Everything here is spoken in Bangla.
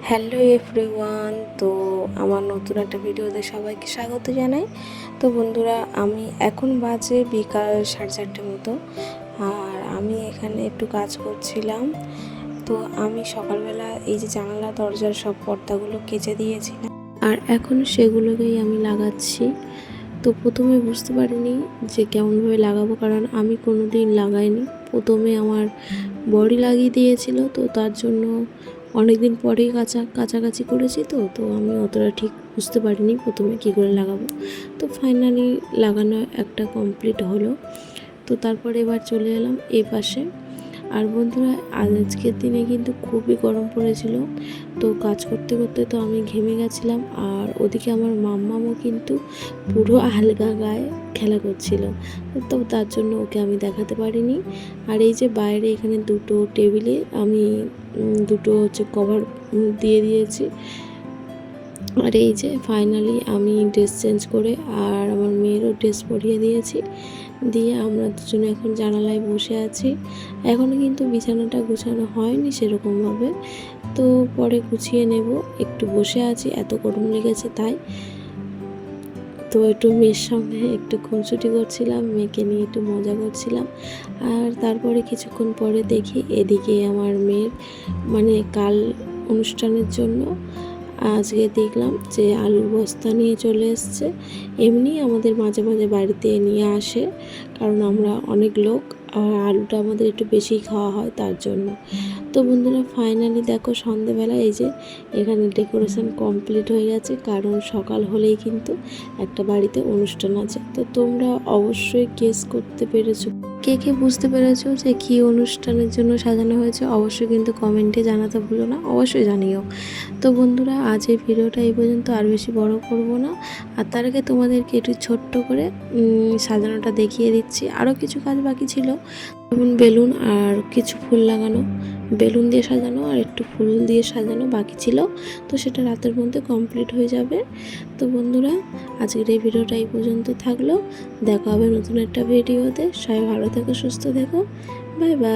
হ্যালো এভরিওয়ান, তো আমার নতুন একটা ভিডিওতে সবাইকে স্বাগত জানাই। তো বন্ধুরা, আমি এখন বাজে বিকাল 4:30 মতো, আর আমি এখানে একটু কাজ করছিলাম। তো আমি সকালবেলা এই যে জানালা দরজার সব পর্দাগুলো কেচে দিয়েছিলাম, আর এখন সেগুলোকেই আমি লাগাচ্ছি। তো প্রথমে বুঝতে পারিনি যে কেমনভাবে লাগাবো, কারণ আমি কোনো দিন লাগাইনি। প্রথমে আমার বড়ি লাগিয়ে দিয়েছিল, তো তার জন্য অনেক দিন পরেই কাছাকাছি করেছি। তো আমি অতটা ঠিক বুঝতে পারিনি প্রথমে কী করে লাগাবো। তো ফাইনালি লাগানো একটা কমপ্লিট হলো। তো তারপরে এবার চলে এলাম এই পাশে। আর বন্ধুরা, আজকের দিনে কিন্তু খুবই গরম পড়েছিল। তো কাজ করতে করতে তো আমি ঘেমে গেছিলাম, আর ওদিকে আমার মাম্মামও কিন্তু পুরো আলগা গায়ে খেলা করছিল। তো তার জন্য ওকে আমি দেখাতে পারিনি। আর এই যে বাইরে এখানে দুটো টেবিলে আমি দুটো কভার দিয়ে দিয়েছি। আর এই যে ফাইনালি আমি ড্রেস চেঞ্জ করে আর আমার মেয়েরও ড্রেস পরিয়ে দিয়েছি, দিয়ে আমরা দুজনে এখন জানালায় বসে আছি। এখনও কিন্তু বিছানাটা গুছানো হয়নি সেরকমভাবে, তো পরে গুছিয়ে নেব। একটু বসে আছি, এত গরম লেগেছে তাই। তো একটু মেয়ের সঙ্গে একটু খুনসুটি করছিলাম, মেয়েকে নিয়ে একটু মজা করছিলাম। আর তারপরে কিছুক্ষণ পরে দেখি এদিকে আমার মেয়ের কাল অনুষ্ঠানের জন্য আজকে দেখলাম যে আলুর বস্তা নিয়ে চলে এসছে। এমনি আমাদের মাঝে মাঝে বাড়িতে নিয়ে আসে, কারণ আমরা অনেক লোক, আর আলুটা আমাদের একটু বেশি খাওয়া হয় তার জন্য। তো বন্ধুরা, ফাইনালি দেখো সন্ধেবেলা এই যে এখানে ডেকোরেশন কমপ্লিট হয়ে গেছে, কারণ সকাল হলেই কিন্তু একটা বাড়িতে অনুষ্ঠান আছে। তো তোমরা অবশ্যই গেস করতে পেরেছো, কে কে বুঝতে পেরেছো যে কী অনুষ্ঠানের জন্য সাজানো হয়েছে। অবশ্যই কিন্তু কমেন্টে জানাতে ভুলো না, অবশ্যই জানিও। তো বন্ধুরা, আজ এই ভিডিওটা এই পর্যন্ত, আর বেশি বড় করব না। আর তার আগে তোমাদেরকে একটু ছোট্ট করে সাজানোটা দেখিয়ে দিচ্ছি। আরও কিছু কাজ বাকি ছিল, যেমন বেলুন আর কিছু ফুল লাগানো, বেলুন দিয়ে সাজানো আর একটু ফুল দিয়ে সাজানো বাকি ছিল। তো সেটা রাতের মধ্যে কমপ্লিট হয়ে যাবে। তো বন্ধুরা, আজকের এই ভিডিওটা এই পর্যন্ত থাকলো। দেখা হবে নতুন একটা ভিডিওতে। সবাই ভালো থেকো, সুস্থ থেকো, বাই বাই।